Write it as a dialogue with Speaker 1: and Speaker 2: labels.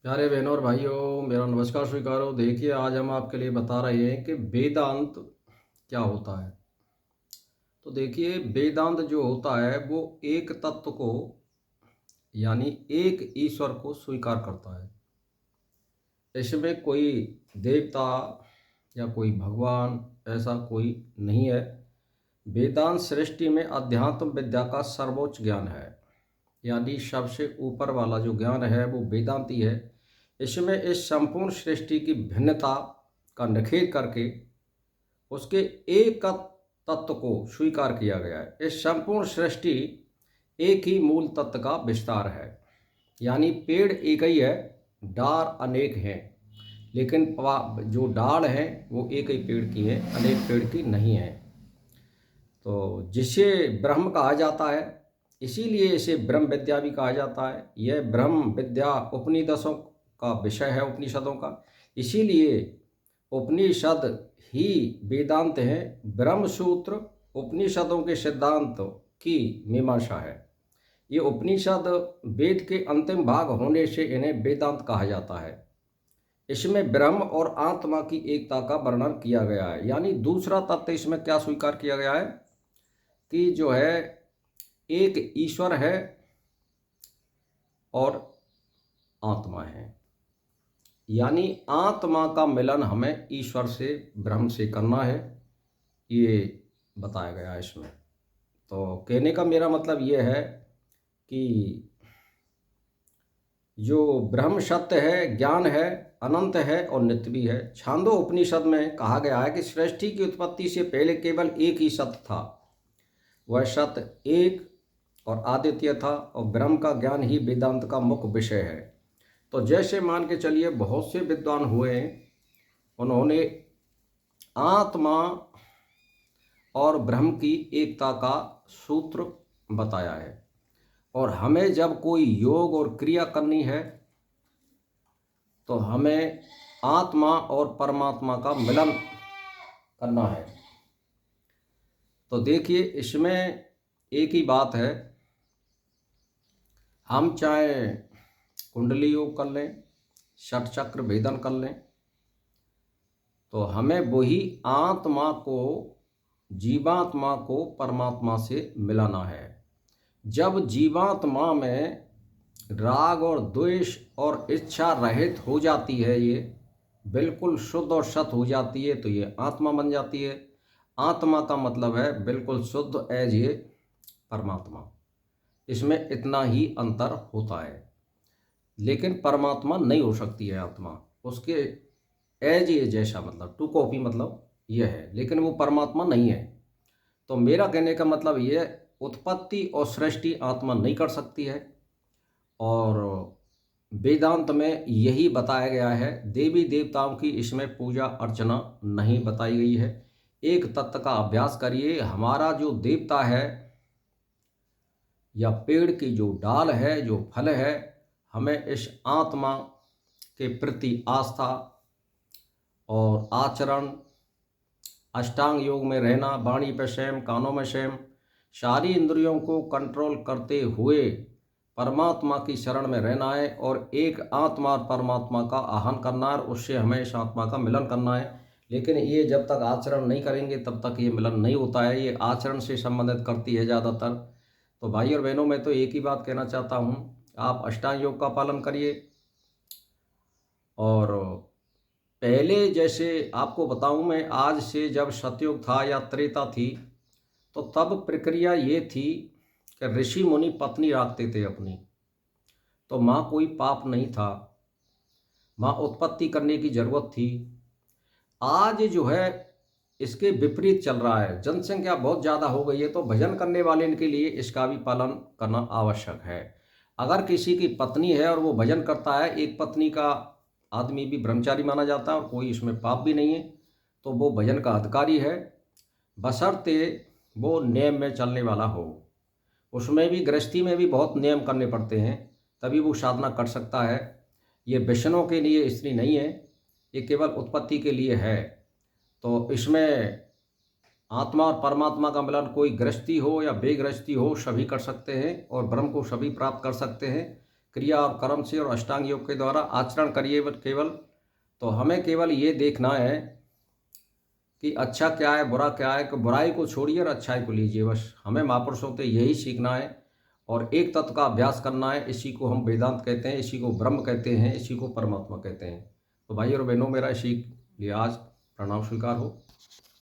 Speaker 1: प्यारे बहनों और भाइयों, मेरा नमस्कार स्वीकार हो। देखिए, आज हम आपके लिए बता रहे हैं कि वेदांत क्या होता है। तो देखिए, वेदांत जो होता है वो एक तत्व को, यानी एक ईश्वर को स्वीकार करता है। इसमें कोई देवता या कोई भगवान ऐसा कोई नहीं है। वेदांत सृष्टि में अध्यात्म विद्या का सर्वोच्च ज्ञान है, यानी सबसे ऊपर वाला जो ज्ञान है वो वेदांती है। इसमें इस संपूर्ण सृष्टि की भिन्नता का निषेध करके उसके एक तत्व को स्वीकार किया गया है। इस संपूर्ण सृष्टि एक ही मूल तत्व का विस्तार है, यानी पेड़ एक ही है, डार अनेक हैं, लेकिन जो डाल हैं वो एक ही पेड़ की है, अनेक पेड़ की नहीं है। तो जिसे ब्रह्म कहा जाता है, इसीलिए इसे ब्रह्म विद्या भी कहा जाता है। यह ब्रह्म विद्या उपनिषदों का विषय है, उपनिषदों का। इसीलिए उपनिषद ही वेदांत है। ब्रह्म सूत्र उपनिषदों के सिद्धांत की मीमांसा है। ये उपनिषद वेद के अंतिम भाग होने से इन्हें वेदांत कहा जाता है। इसमें ब्रह्म और आत्मा की एकता का वर्णन किया गया है, यानी दूसरा तत्व इसमें क्या स्वीकार किया गया है कि जो है एक ईश्वर है और आत्मा है, यानी आत्मा का मिलन हमें ईश्वर से, ब्रह्म से करना है, ये बताया गया है इसमें। तो कहने का मेरा मतलब ये है कि जो ब्रह्म सत्य है, ज्ञान है, अनंत है और नित्य भी है। छांदो उपनिषद में कहा गया है कि सृष्टि की उत्पत्ति से पहले केवल एक ही सत्य था। वह सत्य एक और अद्वितीय था, और ब्रह्म का ज्ञान ही वेदांत का मुख्य विषय है। तो जैसे मान के चलिए, बहुत से विद्वान हुए हैं, उन्होंने आत्मा और ब्रह्म की एकता का सूत्र बताया है। और हमें जब कोई योग और क्रिया करनी है तो हमें आत्मा और परमात्मा का मिलन करना है। तो देखिए, इसमें एक ही बात है, हम चाहे कुंडली योग कर लें, षट चक्र भेदन कर लें, तो हमें वही आत्मा को, जीवात्मा को परमात्मा से मिलाना है। जब जीवात्मा में राग और द्वेष और इच्छा रहित हो जाती है, ये बिल्कुल शुद्ध और सत हो जाती है, तो ये आत्मा बन जाती है। आत्मा का मतलब है बिल्कुल शुद्ध, एज ये परमात्मा। इसमें इतना ही अंतर होता है। लेकिन परमात्मा नहीं हो सकती है आत्मा, उसके एज ये जैसा, मतलब टू कॉपी, मतलब ये है, लेकिन वो परमात्मा नहीं है। तो मेरा कहने का मतलब ये, उत्पत्ति और सृष्टि आत्मा नहीं कर सकती है। और वेदांत में यही बताया गया है। देवी देवताओं की इसमें पूजा अर्चना नहीं बताई गई है। एक तत्व का अभ्यास करिए। हमारा जो देवता है या पेड़ की जो डाल है, जो फल है, हमें इस आत्मा के प्रति आस्था और आचरण, अष्टांग योग में रहना, वाणी पे संयम, कानों में संयम, सारी इंद्रियों को कंट्रोल करते हुए परमात्मा की शरण में रहना है, और एक आत्मा और परमात्मा का आह्वान करना है, और उससे हमें इस आत्मा का मिलन करना है। लेकिन ये जब तक आचरण नहीं करेंगे तब तक ये मिलन नहीं होता है। ये आचरण से संबंधित करती है ज़्यादातर। तो भाई और बहनों, मैं तो एक ही बात कहना चाहता हूँ, आप अष्टांग योग का पालन करिए। और पहले जैसे आपको बताऊं मैं, आज से जब सतयुग था या त्रेता थी, तो तब प्रक्रिया ये थी कि ऋषि मुनि पत्नी रखते थे अपनी। तो माँ कोई पाप नहीं था, माँ उत्पत्ति करने की जरूरत थी। आज जो है इसके विपरीत चल रहा है। जनसंख्या बहुत ज़्यादा हो गई है, तो भजन करने वाले इनके लिए इसका भी पालन करना आवश्यक है। अगर किसी की पत्नी है और वो भजन करता है, एक पत्नी का आदमी भी ब्रह्मचारी माना जाता है और कोई इसमें पाप भी नहीं है, तो वो भजन का अधिकारी है, बशर्ते वो नियम में चलने वाला हो। उसमें भी, गृहस्थी में भी बहुत नियम करने पड़ते हैं, तभी वो साधना कर सकता है। ये वैष्णव के लिए स्त्री नहीं है, ये केवल उत्पत्ति के लिए है। तो इसमें आत्मा और परमात्मा का मिलन कोई गृहस्थी हो या बेगृहस्थी हो, सभी कर सकते हैं, और ब्रह्म को सभी प्राप्त कर सकते हैं। क्रिया और कर्म से और अष्टांग योग के द्वारा आचरण करिए केवल। तो हमें केवल ये देखना है कि अच्छा क्या है बुरा क्या है, कि बुराई को छोड़िए और अच्छाई को लीजिए। बस हमें महापुरुषों से यही सीखना है और एक तत्व का अभ्यास करना है। इसी को हम वेदांत कहते हैं, इसी को ब्रह्म कहते हैं, इसी को परमात्मा कहते हैं। तो भाई और बहनों, मेरा इसी लिहाज प्रणाम स्वीकार हो।